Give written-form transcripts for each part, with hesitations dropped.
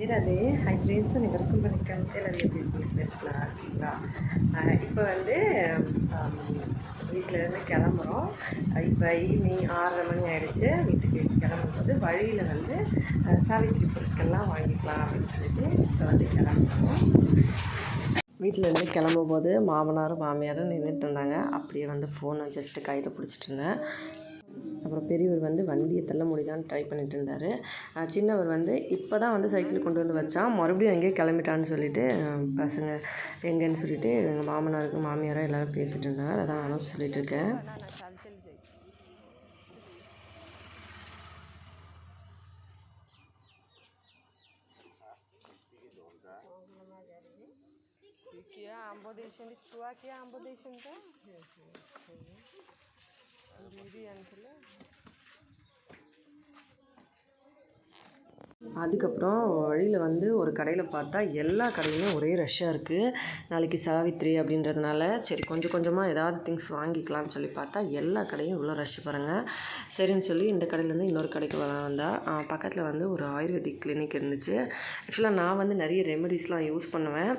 அது hi friends அனைவருக்கும் வணக்கம். எல்லாரும் பேசலாம் ஓகேங்களா. இப்போ வந்து வீட்டிலேருந்து கிளம்புறோம். இப்போ ஈவினிங் 6:30 மணி ஆகிடுச்சு. வீட்டுக்கு கிளம்பும்போது வழியில் வந்து சாவித்திரி பொருட்கள்லாம் வாங்கிக்கலாம் அப்படின்னு சொல்லிட்டு இப்போ வந்து கிளம்புறோம். வீட்டிலேருந்து கிளம்பும்போது மாமனாரும் மாமியாரும் நின்றுட்டு இருந்தாங்க. அப்படியே வந்து ஃபோனை ஜஸ்ட்டு கையில் பிடிச்சிட்டு இருந்தேன். அப்புறம் பெரியவர் வந்து வண்டியை தள்ள முடியுதான்னு ட்ரை பண்ணிட்டு இருந்தார். சின்னவர் வந்து இப்போ தான் வந்து சைக்கிள் கொண்டு வந்து வச்சான். மறுபடியும் எங்கேயோ கிளம்பிட்டான்னு சொல்லிட்டு பசங்க எங்கேன்னு சொல்லிட்டு எங்கள் மாமனாருக்கு மாமியாராக எல்லோரும் பேசிகிட்டு இருந்தாங்க. அதான் நானும் சொல்லிட்டு இருக்கேன். அதுக்கப்புறம் வழியில் வந்து ஒரு கடையில் பார்த்தா எல்லா கடையிலும் ஒரே ரஷ்ஷாக இருக்குது. நாளைக்கு சாவித்திரி அப்படின்றதுனால சரி கொஞ்சம் கொஞ்சமாக ஏதாவது திங்ஸ் வாங்கிக்கலாம்னு சொல்லி பார்த்தா எல்லா கடையும் இவ்வளோ ரஷ் பாருங்கள். சரின்னு சொல்லி இந்த கடையிலேருந்து இன்னொரு கடைக்கு வந்தால் பக்கத்தில் வந்து ஒரு ஆயுர்வேதிக் கிளினிக் இருந்துச்சு. ஆக்சுவலாக நான் வந்து நிறைய ரெமெடிஸ்லாம் யூஸ் பண்ணுவேன்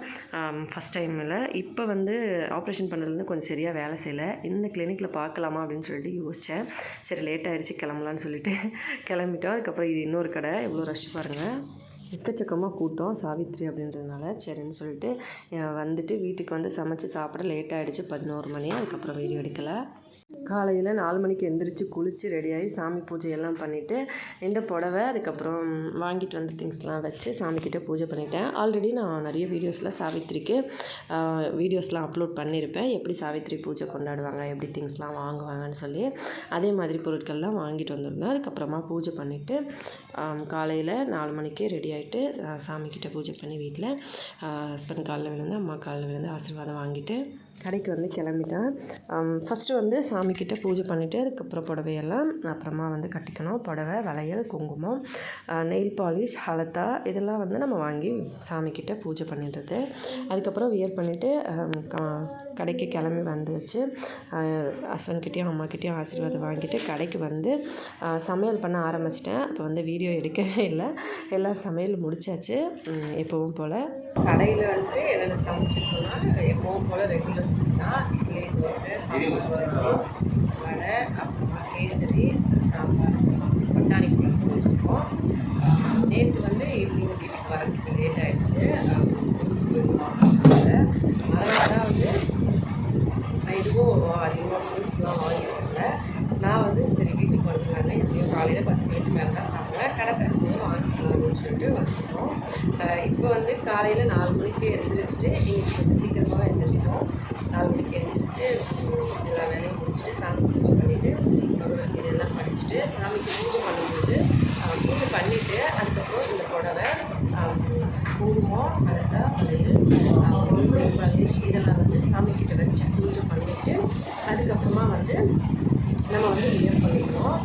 ஃபஸ்ட் டைமில். இப்போ வந்து ஆப்ரேஷன் பண்ணதுலேருந்து கொஞ்சம் சரியாக வேலை செய்யலை. இந்த கிளினிக்கில் பார்க்கலாமா அப்படின்னு சொல்லிட்டு யோசித்தேன். சரி லேட் ஆகிடுச்சு கிளம்பலான்னு சொல்லிட்டு கிளம்பிட்டோம். அதுக்கப்புறம் இது இன்னொரு கடை எவ்வளோ ரஷ் பாருங்கள். எக்கச்சக்கமாக கூட்டம் சாவித்திரி அப்படின்றதுனால சரின்னு சொல்லிட்டு வந்துட்டு வீட்டுக்கு வந்து சமைச்சு சாப்பிட லேட் ஆகிடுச்சு 11 மணி. அதுக்கப்புறம் வீடியோ எடுக்கலை. காலையில் 4 மணிக்கு எந்திரிச்சு குளித்து ரெடியாகி சாமி பூஜையெல்லாம் பண்ணிவிட்டு இந்த புடவை அதுக்கப்புறம் வாங்கிட்டு வந்த திங்ஸ்லாம் வச்சு சாமிக்கிட்ட பூஜை பண்ணிட்டேன். ஆல்ரெடி நான் நிறைய வீடியோஸில் சாவித்திரிக்கு வீடியோஸ்லாம் அப்லோட் பண்ணியிருப்பேன். எப்படி சாவித்திரி பூஜை கொண்டாடுவாங்க, எப்படி திங்ஸ்லாம் வாங்குவாங்கன்னு சொல்லி அதே மாதிரி பொருட்கள்லாம் வாங்கிட்டு வந்திருந்தேன். அதுக்கப்புறமா பூஜை பண்ணிவிட்டு காலையில் 4 மணிக்கே ரெடி ஆகிட்டு சாமிக்கிட்ட பூஜை பண்ணி வீட்டில் ஹஸ்பண்ட் காலில் விழுந்து அம்மா காலில் விழுந்து ஆசீர்வாதம் வாங்கிட்டு கடைக்கு வந்து கிளம்பிட்டேன். ஃபஸ்ட்டு வந்து சாமிக்கிட்ட பூஜை பண்ணிவிட்டு அதுக்கப்புறம் புடவையெல்லாம் அப்புறமா வந்து கட்டிக்கணும். புடவை, வளையல், குங்குமம், நெயில் பாலிஷ், ஹலத்தா இதெல்லாம் வந்து நம்ம வாங்கி சாமிக்கிட்ட பூஜை பண்ணிடுறது. அதுக்கப்புறம் வியர் பண்ணிவிட்டு கடைக்கு கிளம்பி வந்துச்சு. ஹஸ்பண்ட்கிட்டையும் அம்மாக்கிட்டேயும் ஆசீர்வாதம் வாங்கிட்டு கடைக்கு வந்து சமையல் பண்ண ஆரம்பிச்சிட்டேன். அப்போ வந்து வீடியோ எடுக்கவே இல்லை. எல்லாம் சமையல் முடித்தாச்சு. எப்பவும் போல் கடையில் வந்துட்டு என்னென்ன சமைச்சிருக்கோம்னா எப்பவும் போல் ரெகுலர் தான். இட்லி, தோசை, சாம்பார், சட்னி, வடை, அப்புறமா கேசரி, சாம்பார், பட்டாணி குழம்பு செஞ்சுருக்கோம். நேற்று வந்து ஈவினிங் வீட்டுக்கு வரதுக்கு லேட் ஆகிடுச்சு. அதனால தான் வந்து இதுவும் அதிகமாக ஃப்ரூட்ஸ்லாம் வாங்கியிருக்காங்க. நான் வந்து சரி வீட்டுக்கு வந்துடுவாங்க, எப்படியும் காலையில் 10 மணிக்கு மேலே தான் சாப்பிடுவேன். கடை தரப்பும் வாங்கிக்கலாம் அப்படின்னு சொல்லிட்டு வந்துட்டோம். இப்போ வந்து காலையில் 4 மணிக்கு எழுந்திரிச்சிட்டு இன்றைக்கி வந்து சீக்கிரமாக எழுந்திரிச்சோம். 4 மணிக்கு எழுந்திரிச்சு எல்லா வேலையும் முடிச்சுட்டு சாமி பூஜை பண்ணிவிட்டு இதெல்லாம் படிச்சுட்டு சாமிக்கு பூஜை பண்ணும்போது பூஜை பண்ணிவிட்டு அதுக்கப்புறம் இந்த புடவை, குங்குமம், அலத்தா, வளையல், பாலிஷ் இதெல்லாம் வந்து சாமிக்கிட்ட வச்சு பூஜை பண்ணிவிட்டு அதுக்கப்புறமா வந்து நம்ம வந்து வியர் பண்ணிக்கணும்.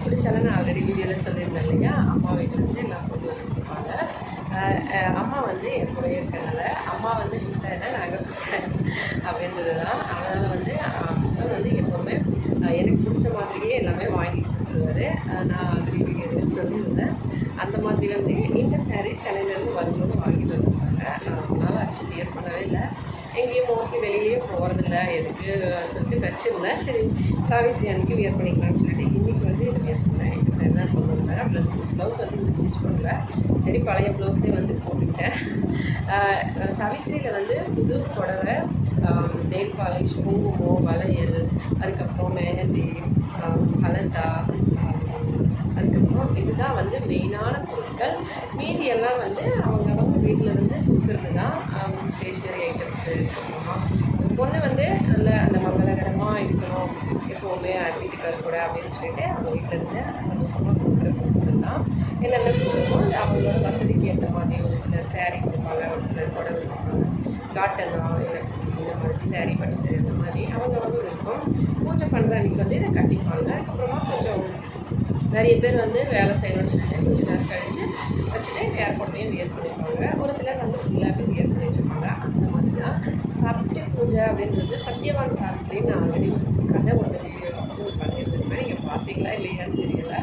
பிடிச்சாலும் நான் ஆல்ரெடி வீடியோவில் சொல்லியிருந்தேன் இல்லையா, அம்மா வீட்டிலேருந்து எல்லாம் கொண்டு வந்துருப்பாங்க. அம்மா வந்து என் கூட இருக்கிறதுனால அம்மா வந்து கொடுத்தேன்னா நாங்கள் கொடுத்தேன் அப்படின்றது தான். அதனால் வந்து ஹஸ்பண்ட் வந்து எப்போவுமே எனக்கு பிடிச்ச மாதிரியே எல்லாமே வாங்கி கொடுத்துருவாரு. நான் ஆல்ரெடி வீடியோவில் சொல்லியிருந்தேன். அந்த மாதிரி வந்து இந்த சாரீ சென்னையிலேருந்து வரும்போது வாங்கிட்டு வந்துருக்காங்க. நான் ரொம்ப நாள் ஆச்சு வியர் பண்ணவே இல்லை. எங்கேயும் மோஸ்ட்லி வெளியிலேயே போகிறதில்ல எதுக்கு சொல்லிட்டு வச்சுருந்தேன். சரி சாவித்திரி அன்றைக்கி வியர் பண்ணிக்கலாம்னு சொல்லிட்டு இன்றைக்கி வந்து இதை வியர் பண்ணேன். எனக்கு சரி தான் கொண்டு வந்தேன். ப்ளவுஸ் வந்து ஸ்டிச் பண்ணல, சரி பழைய ப்ளவுஸே வந்து போட்டுக்கிட்டேன். சாவித்திரியில் வந்து புது புடவை, நெயில் பாலிஷ், குங்குமம், வளையல், அதுக்கப்புறம் மெஹந்தி, ஹலத்தா, அதுக்கப்புறம் இதுதான் வந்து மெயினான பொருட்கள். மீதி எல்லாம் வந்து அவங்க வீட்டிலேருந்து கொடுக்குறது தான். Stationery items. அப்புறமா பொண்ணு வந்து நல்ல அந்த மங்களகரமாக இருக்கணும் எப்போவுமே வீட்டுக்காரர் கூட அப்படின்னு சொல்லிட்டு அவங்க வீட்டிலேருந்து சந்தோஷமாக கொடுக்குற பொருட்கள் தான். என்னென்ன கொடுக்குறோமோ அவங்களோட வசதிக்கு ஏற்ற மாதிரி ஒரு சிலர் சேரீ கொடுப்பாங்க, ஒரு சிலர் புடவை கொடுப்பாங்க, காட்டனா இல்லை இந்த மாதிரி சேரீ பட்டு சேரீ அந்த மாதிரி அவங்க இருக்கும். பூஜை பண்ணுற அன்றைக்கி வந்து இதை கட்டிப்பாங்க. அதுக்கப்புறமா கொஞ்சம் நிறைய பேர் வந்து வேலை செய்யணும்னு சொல்லிட்டு கொஞ்சம் நேரம் கழித்து வச்சுட்டு வேறு பொண்ணையும் வியர் பண்ணியிருப்பாங்க. ஒரு சிலர் வந்து ஃபுல்லாகவே வியர் பண்ணிட்டுருப்பாங்க. அந்த மாதிரி தான் சாவித்திரி பூஜை அப்படின்றது. சத்யவான் சாவித்திரின்னு நான் ஆல்ரெடி கதை ஒன்று வீடியோ அப்லோட் பண்ணியிருந்தேன். நீங்கள் பார்த்தீங்களா இல்லையான்னு தெரியல.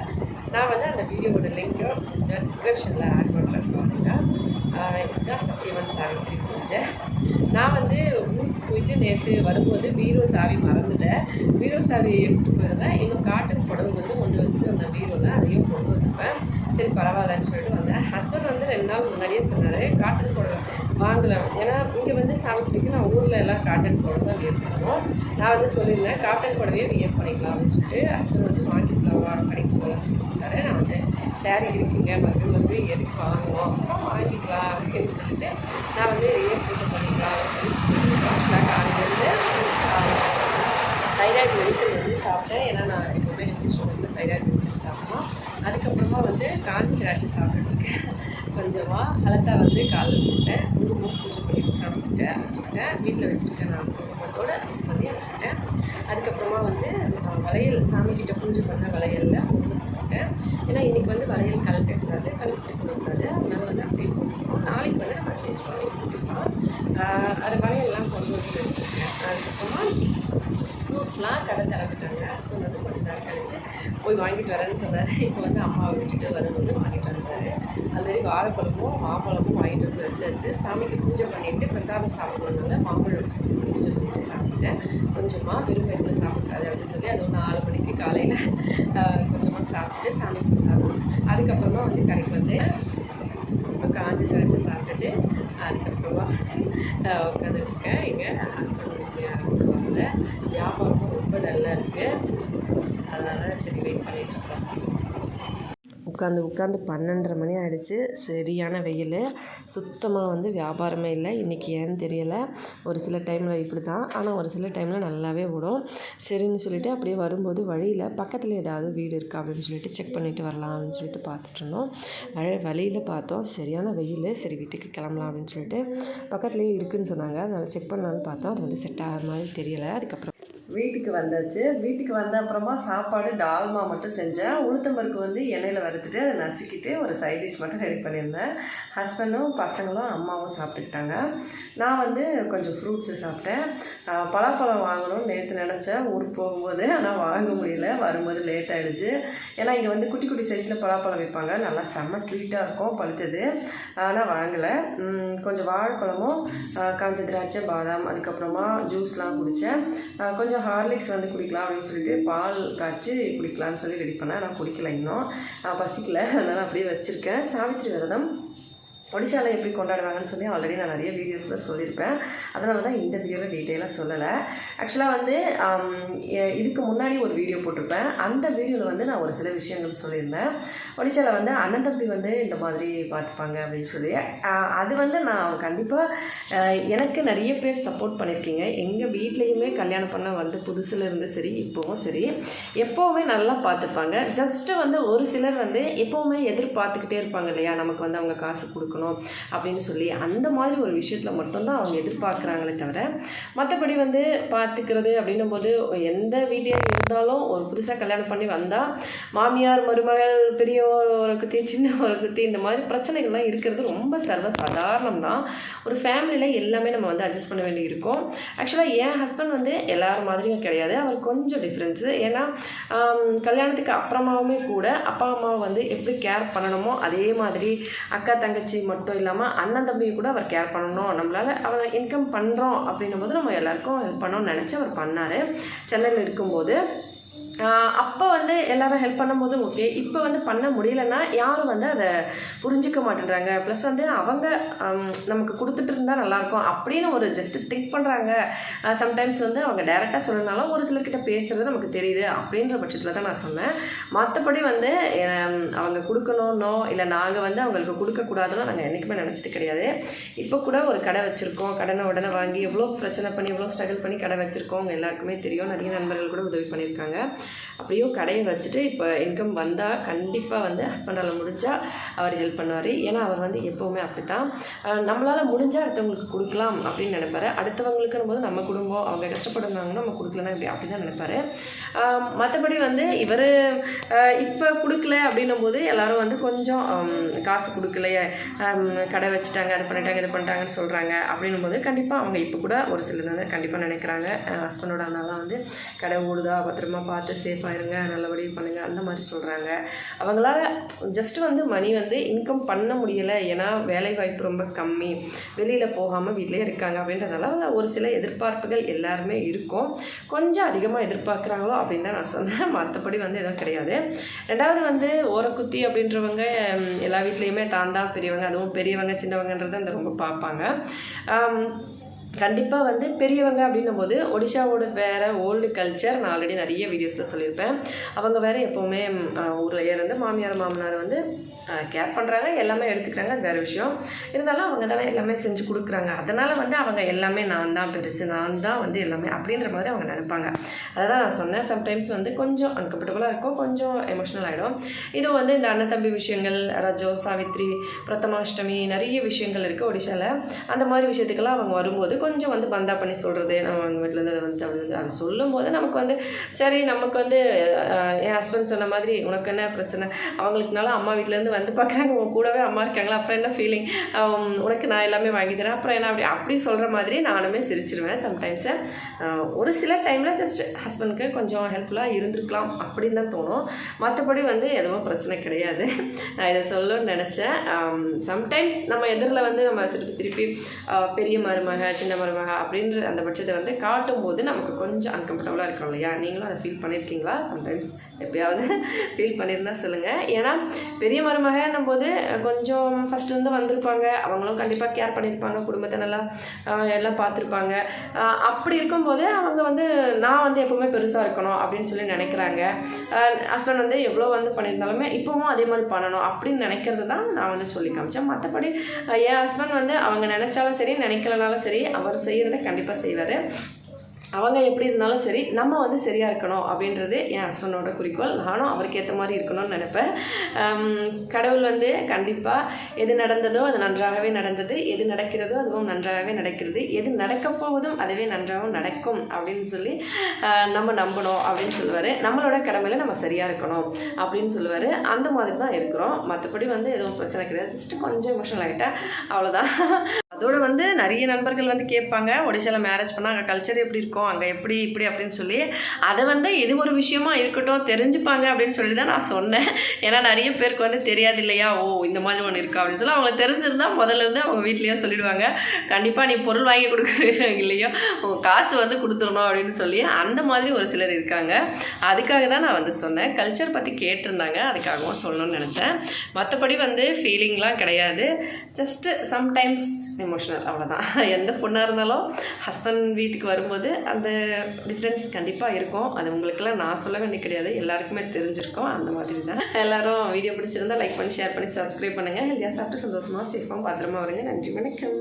நான் வந்து அந்த வீடியோவோட அந்த லிங்கை கொஞ்சம் டிஸ்கிரிப்ஷனில் ஆட் பண்ணுறேன் பாருங்கள். இதுதான் சத்யவான் சாவித்திரி பூஜை. நான் வந்து ஊருக்கு போயிட்டு நேற்று வரும்போது பீரோ சாவி மறந்துட்டேன். பீரோ சாவி எடுத்துகிட்டு போயிருந்தேன். இன்னும் காட்டன் புடவை வந்து ஒன்று வச்சு அந்த பீரோவில் அதையும் கொண்டு வந்துப்பேன். சரி பரவாயில்லன்னு சொல்லிட்டு வந்தேன். ஹஸ்பண்ட் வந்து 2 நாள் முன்னாடியே சொன்னார் காட்டன் புடவை வாங்கலாம். ஏன்னா இங்கே வந்து சாவித்திரிக்கு நான் ஊரில் எல்லாம் காட்டன் புடவை வியர் பண்ணுவோம். நான் வந்து சொல்லியிருந்தேன் காட்டன் புடவையே வியர் பண்ணிக்கலாம் அப்படின்னு சொல்லிட்டு ஹஸ்பண்ட் வந்து வாங்கிக்கலாம் கடைக்கு போகலான்னு சொல்லியிருக்காரு. நான் வந்து சாரீ இருக்குங்க மறுபடியும் எதுக்கு வாங்குவோம் அப்புறம் வாங்கிக்கலாம் அப்படின்னு சொல்லிட்டு நான் வந்து பூஜை பண்ணிக்கலாம் ஆக்சுவலாக காலையிலேருந்து தைராய்டு மெடிசன் வந்து சாப்பிட்டேன். ஏன்னா நான் எப்போவுமே நிமிஷம் வந்து தைராய்டு மெடிசன் சாப்பிட்டோம். அதுக்கப்புறமா வந்து காஞ்சி திராட்சை சாப்பிட்டுருக்கேன். கொஞ்சமாக ஹலத்தா வந்து காலையில் போட்டேன். பூஜை பண்ணிட்டு சாப்பிட்டுட்டேன் வச்சுக்கிட்டேன். வீட்டில் வச்சுருக்கேன். நான் குடும்பத்தோடு மிக்ஸ் பண்ணி வச்சுக்கிட்டேன். அதுக்கப்புறமா வந்து வளையல் சாமிக்கிட்ட பூஜை பண்ண வளையலில் ஒன்று போட்டேன். ஏன்னா இன்றைக்கி வந்து வளையல் கலக்கக்கூடாது கலக்கிட்டு போடக்கூடாது. அதனால் வந்து அப்படியே போட்டுருக்கோம். நாளைக்கு வந்து நம்ம சேஞ்ச் பண்ணி போட்டுக்கலாம். அது வளையல்லாம் கொண்டு வந்து வச்சுருக்கேன். அதுக்கப்புறமா ஃப்ரூட்ஸ்லாம் கடை திறந்துட்டாங்க. ஸோ வந்து கொஞ்சம் நேரம் கழிச்சு போய் வாங்கிட்டு வரேன்னு சொன்னார். இப்போ வந்து அம்மாவை விட்டுட்டு வரும்போது வாங்கிட்டு வந்தார். ஆல்ரெடி வாழைப்பழமும் மாம்பழமும் வாங்கிட்டு வந்து வச்சாச்சு. சாமிக்கு பூஜை பண்ணிவிட்டு பிரசாதம் சாப்பிட்றதுனால மாம்பழம் பூஜை பண்ணிவிட்டு சாப்பிட்டேன். கொஞ்சமாக வெறும் வயிற்றில் சாப்பிடாது அப்படின்னு சொல்லி அது ஒரு 4 மணிக்கு காலையில் கொஞ்சமாக சாப்பிட்டுட்டு சாமி பிரசாதம். அதுக்கப்புறமா வந்து கடைக்கு வந்து இப்போ காஞ்சி திராட்சை சாப்பிட்டுட்டு அதுக்கப்புறமா உட்காந்துருக்கேன். எங்கள் ஹஸ்பண்ட் வீட்டில் யாரும் வரல. வியாபாரமும் ரொம்ப டல்லாக இருக்குது. அதனால் சரி வெயிட் பண்ணிகிட்ருக்கேன். உட்காந்து 12:30 மணி ஆகிடுச்சு. சரியான வெயில். சுத்தமாக வந்து வியாபாரமே இல்லை. இன்றைக்கி ஏன்னு தெரியலை. ஒரு சில டைமில் இப்படி தான். ஆனால் ஒரு சில டைமில் நல்லாவே ஓடும். சரின்னு சொல்லிவிட்டு அப்படியே வரும்போது வழியில் பக்கத்தில் ஏதாவது வீடு இருக்கா அப்படின்னு சொல்லிட்டு செக் பண்ணிவிட்டு வரலாம் அப்படின்னு சொல்லிட்டு பார்த்துட்ருந்தோம். வழியில் பார்த்தோம் சரியான வெயில். சரி வீட்டுக்கு கிளம்பலாம் அப்படின்னு சொல்லிட்டு பக்கத்துலேயே இருக்குதுன்னு சொன்னாங்க. அதனால் செக் பண்ணலான்னு பார்த்தோம். அது வந்து செட் ஆகிற மாதிரி தெரியலை. அதுக்கப்புறம் வீட்டுக்கு வந்தாச்சு. வீட்டுக்கு வந்த அப்புறமா சாப்பாடு டால்மா மட்டும் செஞ்சேன். உளுத்தம்பருப்பு வந்து எண்ணெயில் வறுத்துட்டு அதை நசுக்கிட்டு ஒரு சைட் டிஷ் மட்டும் ரெடி பண்ணியிருந்தேன். ஹஸ்பண்டும் பசங்களும் அம்மாவும் சாப்பிட்டுக்கிட்டாங்க. நான் வந்து கொஞ்சம் ஃப்ரூட்ஸு சாப்பிட்டேன். பலாப்பழம் வாங்கணும்னு நேற்று நினச்சேன் ஊருக்கு போகும்போது. ஆனால் வாங்க முடியல. வரும்போது லேட் ஆகிடுச்சு. ஏன்னா இங்கே வந்து குட்டி குட்டி சைஸில் பலாப்பழம் விற்பாங்க. நல்லா செம்ம ஸ்வீட்டாக இருக்கும் பழுத்தது. ஆனால் வாங்கலை. கொஞ்சம் வாழைப்பழமும் காஞ்ச திராட்சை பாதாம் அதுக்கப்புறமா ஜூஸ்லாம் குடித்தேன். கொஞ்சம் ஹார்லிக்ஸ் வந்து குடிக்கலாம் அப்படின்னு சொல்லிட்டு பால் காய்ச்சி குடிக்கலான்னு சொல்லி ரெடி பண்ணேன். நான் குடிக்கல இன்னும் பசிக்கல. அதனால் அப்படியே வச்சுருக்கேன். சாவித்திரி விரதம் ஒடிசாவில் எப்படி கொண்டாடுவாங்கன்னு சொல்லி ஆல்ரெடி நான் நிறைய வீடியோஸில் சொல்லியிருப்பேன். அதனால தான் இந்த வீடியோவில் டீட்டெயிலாக சொல்லலை. ஆக்சுவலாக வந்து இதுக்கு முன்னாடி ஒரு வீடியோ போட்டிருப்பேன். அந்த வீடியோவில் வந்து நான் ஒரு சில விஷயங்கள் சொல்லியிருந்தேன். ஒடிசாவில் வந்து அண்ணன் தம்பி வந்து இந்த மாதிரி பார்த்துப்பாங்க அப்படின்னு சொல்லி. அது வந்து நான் கண்டிப்பாக எனக்கு நிறைய பேர் சப்போர்ட் பண்ணியிருக்கீங்க. எங்கள் வீட்லேயுமே கல்யாணம் பண்ண வந்து புதுசில் இருந்து சரி இப்போவும் சரி எப்போவுமே நல்லா பார்த்துப்பாங்க. ஜஸ்ட்டு வந்து ஒரு சிலர் வந்து எப்போவுமே எதிர்பார்த்துக்கிட்டே இருப்பாங்க இல்லையா, நமக்கு வந்து அவங்க காசு கொடுக்கணும் அப்படின்னு சொல்லி. அந்த மாதிரி ஒரு விஷயத்தில் மட்டும்தான் அவங்க எதிர்பார்க்குறாங்களே தவிர மற்றபடி வந்து பார்த்துக்கிறது அப்படின்னும் போது எந்த வீட்டில் இருந்தாலும் ஒரு புதுசாக கல்யாணம் பண்ணி வந்தால் மாமியார் மருமகள் பெரிய ஒரு குத்தி சின்ன ஒரு குத்தி இந்த மாதிரி பிரச்சனைகள்லாம் இருக்கிறது ரொம்ப சர்வசாதாரணம் தான். ஒரு ஃபேமிலியில் எல்லாமே நம்ம வந்து அட்ஜஸ்ட் பண்ண வேண்டி இருக்கும். ஆக்சுவலாக என் ஹஸ்பண்ட் வந்து எல்லாரும் மாதிரியும் கிடையாது. அவர் கொஞ்சம் டிஃப்ரென்ஸு. ஏன்னா கல்யாணத்துக்கு அப்புறமாவுமே கூட அப்பா அம்மாவை வந்து எப்படி கேர் பண்ணணுமோ அதே மாதிரி அக்கா தங்கச்சி மட்டும் இல்லாமல் அண்ணன் தம்பியை கூட அவர் கேர் பண்ணணும். நம்மளால் அவரை இன்கம் பண்ணுறோம் அப்படின்னும் போது நம்ம எல்லாருக்கும் ஹெல்ப் பண்ணணும்னு நினச்சி அவர் பண்ணார் சென்னையில் இருக்கும்போது. அப்போ வந்து எல்லோரும் ஹெல்ப் பண்ணும்போது ஓகே. இப்போ வந்து பண்ண முடியலன்னா யாரும் வந்து அதை புரிஞ்சிக்க மாட்டேன்றாங்க. ப்ளஸ் வந்து அவங்க நமக்கு கொடுத்துட்டு இருந்தால் நல்லாயிருக்கும் அப்படின்னு ஒரு ஜஸ்ட்டு திங்க் பண்ணுறாங்க. சம்டைம்ஸ் வந்து அவங்க டைரெக்டாக சொல்லனாலும் ஒரு சிலர்கிட்ட பேசுகிறது நமக்கு தெரியுது அப்படின்ற பட்சத்தில் தான் நான் சொன்னேன். மற்றபடி வந்து அவங்க கொடுக்கணுன்னோ இல்லை நாங்கள் வந்து அவங்களுக்கு கொடுக்கக்கூடாதுன்னோ நாங்கள் என்றைக்குமே நினச்சது கிடையாது. இப்போ கூட ஒரு கடை வச்சுருக்கோம். கடனை உடனே வாங்கி எவ்வளோ பிரச்சனை பண்ணி எவ்வளோ ஸ்ட்ரகிள் பண்ணி கடை வச்சுருக்கோம். அவங்க எல்லாருக்குமே தெரியும். நிறைய நண்பர்கள் கூட உதவி பண்ணியிருக்காங்க. அப்படியே கடையை வச்சுட்டு இப்போ இன்கம் வந்தால் கண்டிப்பாக வந்து ஹஸ்பண்டால் முடிஞ்சால் அவர் ஹெல்ப் பண்ணுவார். ஏன்னா அவர் வந்து எப்போவுமே அப்படி தான். நம்மளால் முடிஞ்சால் அடுத்தவங்களுக்கு கொடுக்கலாம் அப்படின்னு நினைப்பார். அடுத்தவங்களுக்குன்னு போது நம்ம குடும்பம் அவங்க கஷ்டப்படுறாங்கன்னா நம்ம கொடுக்கலன்னா அப்படி தான் நினைப்பார். மற்றபடி வந்து இவர் இப்போ கொடுக்கல அப்படின்னும் போது எல்லோரும் வந்து கொஞ்சம் காசு கொடுக்கலையே கடை வச்சுட்டாங்க அது பண்ணிட்டாங்க இது பண்ணிட்டாங்கன்னு சொல்கிறாங்க அப்படின்னும் போது கண்டிப்பாக அவங்க இப்போ கூட ஒரு சிலர் வந்து கண்டிப்பாக நினைக்கிறாங்க ஹஸ்பண்டோட அண்ணாலாம் வந்து கடை ஓடுதா பத்திரமா பார்த்து சேஃபாக இருங்க, நல்லபடி பண்ணுங்கள் அந்த மாதிரி சொல்கிறாங்க. அவங்களால ஜஸ்ட்டு வந்து மணி வந்து இன்கம் பண்ண முடியலை, ஏன்னா வேலை வாய்ப்பு ரொம்ப கம்மி, வெளியில் போகாமல் வீட்டிலே இருக்காங்க அப்படின்றதுனால ஒரு சில எதிர்பார்ப்புகள் எல்லாருமே இருக்கும். கொஞ்சம் அதிகமாக எதிர்பார்க்குறாங்களோ அப்படின்னு தான் நான் சொன்னேன். மற்றபடி வந்து எதுவும் கிடையாது. ரெண்டாவது வந்து ஓரக்குத்தி அப்படின்றவங்க எல்லா வீட்லேயுமே தான் பெரியவங்க, அதுவும் பெரியவங்க சின்னவங்கன்றதை அந்த ரொம்ப பார்ப்பாங்க. கண்டிப்பாக வந்து பெரியவங்க அப்படின்னும் போது ஒடிஷாவோட வேறு ஓல்டு கல்ச்சர் நான் ஆல்ரெடி நிறைய வீடியோஸில் சொல்லியிருப்பேன். அவங்க வேறு எப்போவுமே ஊரில் இருந்து மாமியார் மாமனார் வந்து கேர் பண்ணுறாங்க, எல்லாமே எடுத்துக்கிறாங்க, அது வேறு விஷயம். இருந்தாலும் அவங்க தானே எல்லாமே செஞ்சு கொடுக்குறாங்க. அதனால் வந்து அவங்க எல்லாமே நான் தான் பெருசு, நான் தான் வந்து எல்லாமே அப்படின்ற மாதிரி அவங்க நினைப்பாங்க. அதை தான் நான் சொன்னேன். சம்டைம்ஸ் வந்து கொஞ்சம் அன்கம்ஃபர்டபுளாக இருக்கும், கொஞ்சம் எமோஷ்னல் ஆகிடும். இதுவும் வந்து இந்த அண்ணன் தம்பி விஷயங்கள், ரஜோ, சாவித்ரி, பிரதமாஷ்டமி, நிறைய விஷயங்கள் இருக்குது ஒடிஷாவில். அந்த மாதிரி விஷயத்துக்கெல்லாம் அவங்க வரும்போது கொஞ்சம் வந்து பந்தா பண்ணி சொல்கிறது, நம்ம அவங்க வீட்டிலேருந்து அதை வந்து அப்படி வந்து அதை சொல்லும் போது நமக்கு வந்து சரி, நமக்கு வந்து என் ஹஸ்பண்ட் சொன்ன மாதிரி உனக்கு என்ன பிரச்சனை, அவங்களுக்குனால அம்மா வீட்டிலேருந்து வந்து பார்க்குறாங்க, உங்க கூடவே அம்மா இருக்காங்களா, அப்புறம் என்ன ஃபீலிங், உனக்கு நான் எல்லாமே வாங்கி தரேன், அப்புறம் என்ன அப்படி சொல்கிற மாதிரி நானுமே சிரிச்சிருவேன் சம்டைம்ஸு. ஒரு சில டைமில் ஜஸ்ட் ஹஸ்பண்டுக்கு கொஞ்சம் ஹெல்ப்ஃபுல்லாக இருந்திருக்கலாம் அப்படின்னு தான் தோணும். மற்றபடி வந்து எதுவும் பிரச்சனை கிடையாது. நான் இதை சொல்லணும்னு நினச்சேன். சம்டைம்ஸ் நம்ம எதிரில் வந்து நம்ம திருப்பி பெரிய மருமக சின்ன மருமக அப்படின்ற அந்த பட்சத்தை வந்து காட்டும் போது நமக்கு கொஞ்சம் அன்கம்ஃபர்டபுளாக இருக்கும் இல்லையா? நீங்களும் அதை ஃபீல் பண்ணியிருக்கீங்களா? சம்டைம்ஸ் எப்பயாவது ஃபீல் பண்ணியிருந்தா சொல்லுங்கள். ஏன்னா பெரிய மருமகன்னும் போது கொஞ்சம் ஃபஸ்ட்டு வந்து வந்திருப்பாங்க, அவங்களும் கண்டிப்பாக கேர் பண்ணியிருப்பாங்க, குடும்பத்தை நல்லா எல்லாம் பார்த்துருப்பாங்க. அப்படி இருக்கும்போது அவங்க வந்து நான் வந்து எப்போவுமே பெருசாக இருக்கணும் அப்படின்னு சொல்லி நினைக்கிறாங்க. ஹஸ்பண்ட் வந்து எவ்வளோ வந்து பண்ணியிருந்தாலுமே இப்போவும் அதே மாதிரி பண்ணணும் அப்படின்னு நினைக்கிறது தான் நான் வந்து சொல்லி காமிச்சேன். மற்றபடி என் ஹஸ்பண்ட் வந்து அவங்க நினச்சாலும் சரி நினைக்கலனாலும் சரி அவர் செய்கிறத கண்டிப்பாக செய்வார். அவங்க எப்படி இருந்தாலும் சரி நம்ம வந்து சரியாக இருக்கணும் அப்படின்றது என் ஹஸ்பண்டோட குறிக்கோள். நானும் அவருக்கு ஏற்ற மாதிரி இருக்கணும்னு நினைப்பேன். கடவுள் வந்து கண்டிப்பாக எது நடந்ததோ அது நன்றாகவே நடந்தது, எது நடக்கிறதோ அதுவும் நன்றாகவே நடக்கிறது, எது நடக்க போவதும் அதுவே நன்றாகவும் நடக்கும் அப்படின்னு சொல்லி நம்ம நம்பணும் அப்படின்னு சொல்லுவார். நம்மளோட கடமையில் நம்ம சரியாக இருக்கணும் அப்படின்னு சொல்லுவார். அந்த மாதிரி தான் இருக்கிறோம். மற்றபடி வந்து எதுவும் பிரச்சனை கிடையாது. ஜஸ்ட்டு கொஞ்சம் எமோஷனல் ஆகிட்டேன், அவ்வளோதான். அதோடு வந்து நிறைய நண்பர்கள் வந்து கேட்பாங்க, ஒடிஷாவில் மேரேஜ் பண்ணால் அங்கே கல்ச்சர் எப்படி இருக்கும், அங்கே எப்படி இப்படி அப்படின்னு சொல்லி. அதை வந்து இது ஒரு விஷயமா இருக்கட்டும் தெரிஞ்சுப்பாங்க அப்படின்னு சொல்லி தான் நான் சொன்னேன். ஏன்னா நிறைய பேருக்கு வந்து தெரியாது இல்லையா, ஓ இந்த மாதிரி ஒன்று இருக்கா அப்படின்னு சொல்லி. அவங்க தெரிஞ்சிருந்தால் முதல்ல இருந்து அவங்க வீட்லேயே சொல்லிடுவாங்க, கண்டிப்பாக நீ பொருள் வாங்கி கொடுக்குறீங்க இல்லையோ உங்கள் காசு வந்து கொடுத்துடணும் அப்படின்னு சொல்லி. அந்த மாதிரி ஒரு சிலர் இருக்காங்க. அதுக்காக தான் நான் வந்து சொன்னேன். கல்ச்சர் பற்றி கேட்டிருந்தாங்க, அதுக்காகவும் சொல்லணும்னு நினச்சேன். மற்றபடி வந்து ஃபீலிங்லாம் கிடையாது. ஜஸ்ட்டு சம்டைம்ஸ் எமோஷ்னல், அவ்வளோதான். எந்த பொண்ணாக இருந்தாலும் ஹஸ்பண்ட் வீட்டுக்கு வரும்போது அந்த டிஃப்ரென்ஸ் கண்டிப்பாக இருக்கும். அது உங்களுக்கெல்லாம் நான் சொல்ல வேண்டிய கிடையாது, எல்லாருக்குமே தெரிஞ்சிருக்கும். அந்த மாதிரி தான். எல்லோரும் வீடியோ பிடிச்சிருந்தால் லைக் பண்ணி ஷேர் பண்ணி சப்ஸ்கிரைப் பண்ணுங்கள். ஹெல்தியாக சாப்பிட்டு சந்தோஷமாக சேஃபாக பத்திரமா வருங்க. நன்றி, வணக்கம்.